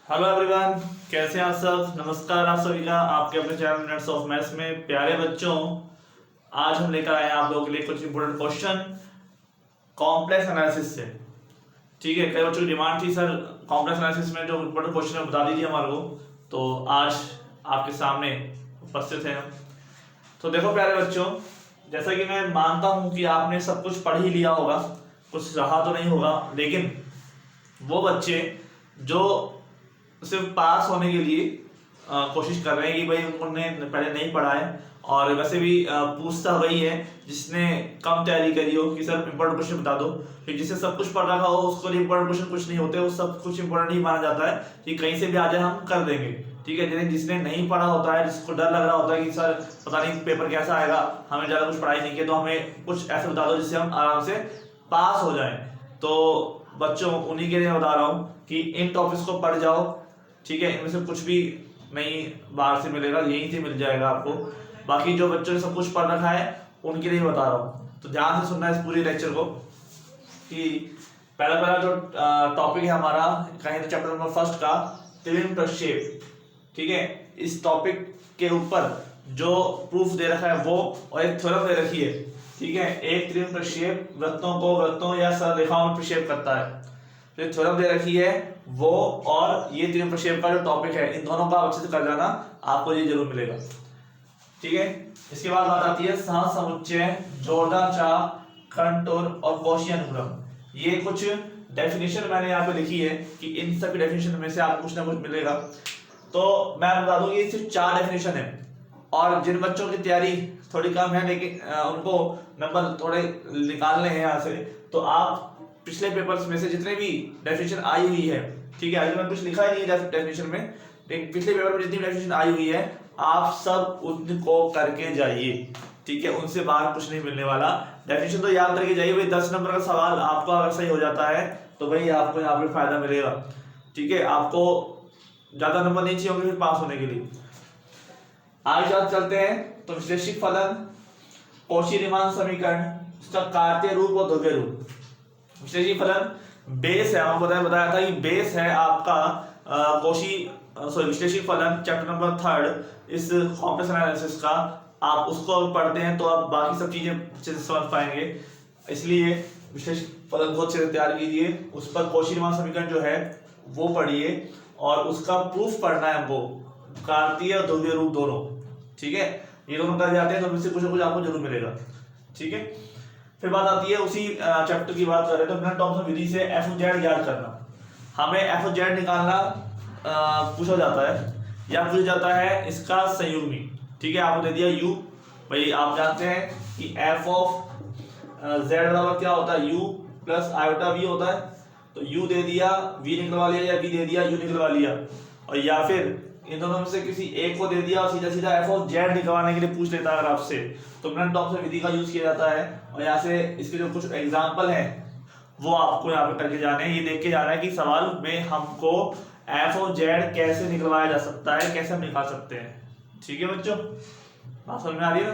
Hello everyone, कैसे हैं आप सब। नमस्कार आप सभी का आपके अपने चैनल मिनट्स ऑफ मैथ्स में। प्यारे बच्चों, आज हम लेकर आए हैं आप लोगों के लिए कुछ इंपॉर्टेंट क्वेश्चन कॉम्प्लेक्स एनालिसिस से। ठीक है, कई बच्चों की डिमांड थी सर कॉम्प्लेक्स एनालिसिस में जो इंपॉर्टेंट क्वेश्चन है बता दीजिए हमारे को, तो आज आपके सामने उपस्थित हैं हम। तो देखो प्यारे बच्चों, जैसा कि मैं मानता हूँ कि आपने सब कुछ पढ़ ही लिया होगा, कुछ रहा तो नहीं होगा, लेकिन वो बच्चे जो सिर्फ पास होने के लिए कोशिश कर रहे हैं कि भाई उन्होंने पहले नहीं पढ़ा है, और वैसे भी पूछता वही है जिसने कम तैयारी करी हो कि सर इंपॉर्टेंट क्वेश्चन बता दो। फिर जिससे सब कुछ पढ़ रखा हो उसको इंपॉर्टेंट क्वेश्चन कुछ नहीं होते, वो सब कुछ इंपॉर्टेंट ही माना जाता है कि कहीं से भी आ जाए हम कर देंगे। ठीक है, जिसने नहीं पढ़ा होता है, जिसको डर लग रहा होता है कि सर पता नहीं पेपर कैसा आएगा, हमें ज़्यादा कुछ पढ़ाई नहीं किया, तो हमें कुछ ऐसे बता दो जिससे हम आराम से पास हो जाएं। तो बच्चों उन्हीं के लिए बता रहा हूँ कि इन टॉपिक्स को पढ़ जाओ। ठीक है, इनमें से कुछ भी नहीं बाहर से मिलेगा, यहीं से मिल जाएगा आपको। बाकी जो बच्चों ने सब कुछ पढ़ रखा है उनके लिए बता रहा हूँ, तो ध्यान से सुनना है इस पूरी लेक्चर को। कि पहला जो टॉपिक है हमारा, कहें तो चैप्टर नंबर फर्स्ट का त्रिविम प्रक्षेप। ठीक है, इस टॉपिक के ऊपर जो प्रूफ दे रखा है वो, और एक थ्योरम दे रखी है। ठीक है, एक त्रिविम प्रक्षेप वृत्तों को वृत्तों या सररेखाओं में प्रक्षेप करता है, जो थ्योरम दे रखी है वो, और ये त्रिविम प्रक्षेप का जो टॉपिक है, इन दोनों का अच्छे से कर जाना, आपको ये जरूर मिलेगा। ठीक है, इसके बाद बात आती है सहसमुच्चय, जोरदार चाप, कंटूर और कौशी अनुक्रम। ये कुछ डेफिनेशन मैंने यहाँ पे लिखी है कि इन सभी डेफिनेशन में से आपको कुछ ना कुछ मिलेगा। तो मैं बता दूं ये सिर्फ 4 डेफिनेशन है, और जिन बच्चों की तैयारी थोड़ी कम है लेकिन उनको नंबर थोड़े निकालने हैं यहाँ से, तो आप पिछले पेपर्स में से जितने भी डेफिनेशन आई हुई है, ठीक है, अभी मैं कुछ लिखा ही नहीं है डेफिनेशन में, लेकिन पिछले पेपर में जितनी डेफिनेशन आई हुई है आप सब उनको करके जाइए। ठीक है, उनसे बाहर कुछ नहीं मिलने वाला। डेफिनेशन तो याद करके जाइए भाई, 10 नंबर का सवाल आपका अगर सही हो जाता है तो भाई आपको यहाँ पे फायदा मिलेगा। ठीक है, आपको ज्यादा नंबर नहीं चाहिए होंगे फिर पास होने के लिए। आगे चलते हैं, तो विश्लेषिक फलन, कौशी-रीमान समीकरण, इसका कार्तीय रूप और ध्रुवीय रूप। विश्लेषिक फलन बेस है, आपको बताया था कि बेस है आपका विश्लेषिक फलन चैप्टर नंबर 3 इस कॉम्प्लेक्स एनालिसिस का। आप उसको पढ़ते हैं तो आप बाकी सब चीजें अच्छे से समझ पाएंगे, इसलिए विश्लेषिक फलन को अच्छे से तैयार कीजिए। उस पर कौशी-रीमान समीकरण जो है वो पढ़िए, और उसका प्रूफ पढ़ना है हमको, कार्तीय और ध्रुवीय रूप दोनों। ठीक है, ये दोनों कर जाते हैं तो उनसे कुछ ना कुछ आपको जरूर मिलेगा। ठीक है, फिर बात आती है उसी चैप्टर की बात कर रहे हैं तो मिनट टॉमसन विधि से एफ ऑफ जेड याद करना। हमें एफ ऑफ जेड निकालना पूछा जाता है, या पूछा जाता है इसका संयुग्मी। ठीक है, आपको दे दिया u, भाई आप जानते हैं कि एफ ऑफ जेड बराबर क्या होता है, u प्लस आयोटा v होता है। तो u दे दिया, v निकलवा लिया, या v दे दिया, u निकलवा लिया, और या फिर इन दोनों में से किसी एक को दे दिया और सीधा सीधा एफ ऑफ जेड निकलवाने के लिए पूछ लेता है अगर आपसे, तो मिनट टॉमसन विधि का यूज किया जाता है। और यहाँ से इसके जो कुछ एग्जांपल हैं वो आपको यहाँ पे करके जाने हैं, ये देख के जाना है कि सवाल में हमको एफ ऑफ जेड कैसे निकलवाया जा सकता है, कैसे हम निकाल सकते हैं। ठीक है बच्चों, बात समझ में आ रही है।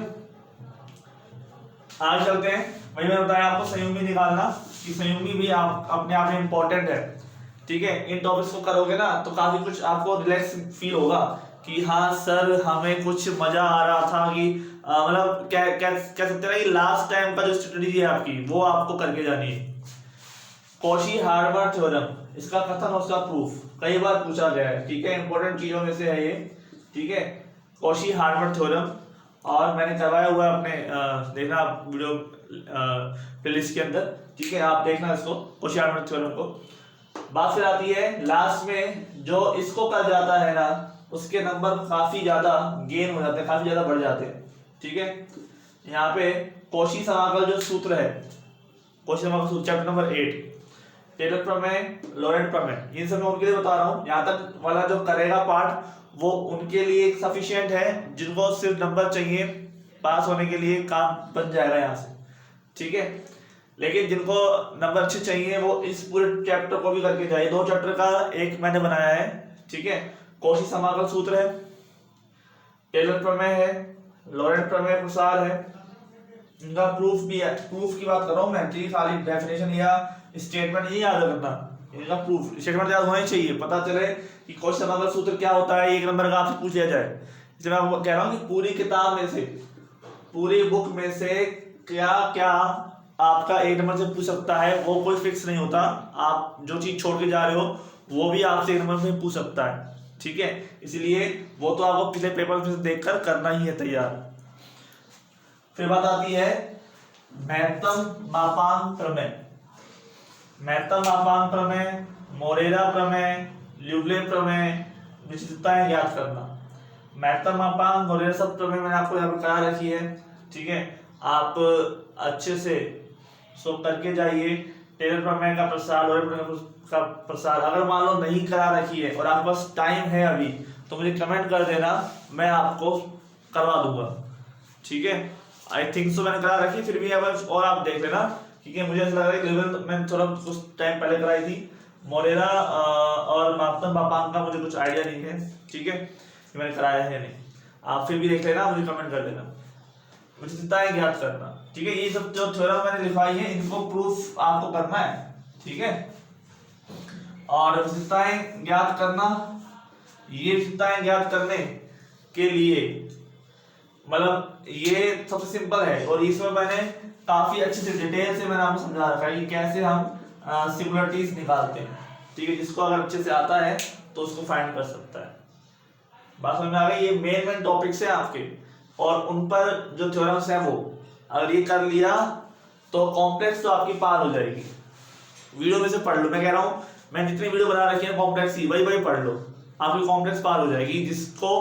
आगे चलते हैं, वही मैंने बताया आपको संयुग्मी निकालना, कि संयुग्मी भी आप अपने आप में इंपॉर्टेंट है। ठीक है, इन टॉपिक्स को करोगे ना तो काफी कुछ आपको रिलैक्स फील होगा कि हाँ सर हमें कुछ मजा आ रहा था, कि मतलब कह सकते हैं कि लास्ट टाइम का जो स्ट्रेटजी है आपकी वो आपको करके जानी है। कौशी-हार्वर्ड थ्योरम, इसका कथन और उसका प्रूफ कई बार पूछा गया है। ठीक है, इंपॉर्टेंट चीजों में से है ये। ठीक है, कौशी-हार्वर्ड थ्योरम, और मैंने करवाया हुआ है अपने देखना वीडियो प्लेलिस्ट के अंदर। ठीक है, आप देखना इसको कौशी-हार्वर्ड थ्योरम को। बात फिर आती है लास्ट में, जो इसको कर जाता है ना उसके नंबर काफी ज्यादा गेन हो जाते हैं, काफी ज्यादा बढ़ जाते हैं। ठीक है, यहाँ पे कौशी समाकल जो सूत्र है, कौशी समाकल सूत्र चैप्टर नंबर 8, टेलर प्रमेय, लॉरेंट प्रमेय, इन सब मैं उनके लिए बता रहा हूँ। यहाँ तक वाला जो करेगा पार्ट वो उनके लिए सफिशिएंट है, जिनको सिर्फ नंबर चाहिए पास होने के लिए, काम बन जाएगा यहाँ से। ठीक है, लेकिन जिनको नंबर अच्छे चाहिए वो इस पूरे चैप्टर को भी करके जाए। 2 चैप्टर का एक मैंने बनाया है। ठीक है, कौशी समाकल सूत्र है, टेलर प्रमेय है, लॉरेंट प्रमेय प्रसार है, इनका प्रूफ भी है। प्रूफ की बात कर रहा हूं मैं, खाली डेफिनेशन या स्टेटमेंट ये याद रखना इनका प्रूफ स्टेटमेंट याद होना ही चाहिए, पता चले कि क्वेश्चन अगर सूत्र क्या होता है, 1 नंबर का आपसे पूछ लिया जाए। इसलिए मैं आपको कह रहा हूँ कि पूरी किताब में से, पूरी बुक में से क्या क्या आपका 1 नंबर से पूछ सकता है, वो कोई फिक्स नहीं होता। आप जो चीज छोड़ के जा रहे हो वो भी आपसे 1 नंबर में पूछ सकता है, ठीक है। इसलिए वो तो आपको पिछले पेपर में देखकर करना ही है तैयार। फिर बात आती है महत्तम मापांक प्रमेय। महत्तम मापांक प्रमेय, मोरेरा प्रमेय, ल्यूवले प्रमेय, विचित्रताएं ज्ञात करना। महत्तम मापांक, मोरेरा सब प्रमेय मैंने आपको यहाँ पर करा रखी है, ठीक है। आप अच्छे से सो करके जाइए। टेलर प्रमेय का प्रसार, लोरे प्रमेय का प्रसार अगर मान लो नहीं करा रखी है और आपके पास टाइम है अभी, तो मुझे कमेंट कर देना, मैं आपको करवा दूंगा, ठीक है। आई थिंक सो मैंने करा रखी, फिर भी अगर और आप देख लेना, क्योंकि मुझे ऐसा लग रहा है कि मैंने थोड़ा कुछ टाइम पहले कराई थी। मोरेरा और महत्तम मापांक का मुझे कुछ आइडिया नहीं है, ठीक है, कि मैंने कराया है नहीं। आप फिर भी देख लेना, मुझे कमेंट कर देना। विचित्रताएं ज्ञात करना, ठीक है। ये सब जो थ्योरम मैंने लिखवाई है, इनको प्रूफ आपको करना है, ठीक है। और विचित्रताएं ज्ञात करना, ये विचित्रताएं ज्ञात करने के लिए मतलब ये सबसे सिंपल है, और इसमें मैंने काफी अच्छे से डिटेल से मैंने आपको समझा रखा है कि कैसे हम सिंगुलरिटीज निकालते हैं, ठीक है। जिसको अगर अच्छे से आता है तो उसको फाइंड कर सकता है। बात समझ में आ गई। ये मेन टॉपिक्स है आपके, और उन पर जो थ्योरम्स है वो अगर ये कर लिया तो कॉम्प्लेक्स तो आपकी पार हो जाएगी। वीडियो में से पढ़ लो, मैं कह रहा हूँ मैं जितनी वीडियो बना रखी है कॉम्प्लेक्स की, वही पढ़ लो, आपकी कॉम्प्लेक्स पार हो जाएगी। जिसको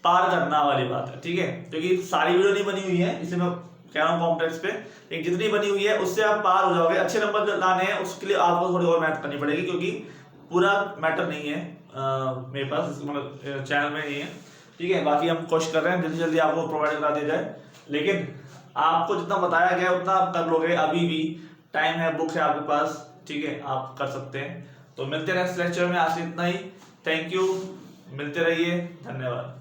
पार करना वाली बात है, ठीक है, क्योंकि सारी वीडियो नहीं बनी हुई है, इसलिए मैं कह रहा हूँ कॉम्प्लेक्स पे, लेकिन जितनी बनी हुई है उससे आप पार हो जाओगे। अच्छे नंबर लाने हैं उसके लिए आपको थोड़ी और मेहनत करनी पड़ेगी, क्योंकि पूरा मैटर नहीं है मेरे पास, मतलब चैनल में नहीं है, ठीक है। बाकी हम कोशिश कर रहे हैं जल्दी जल्दी आपको प्रोवाइड करा दिया जाए, लेकिन आपको जितना बताया गया उतना आप कर लोगे, अभी भी टाइम है, बुक है आपके पास, ठीक है, आप कर सकते हैं। तो मिलते हैं नेक्स्ट लेक्चर में, आज इतना ही। थैंक यू, मिलते रहिए, धन्यवाद।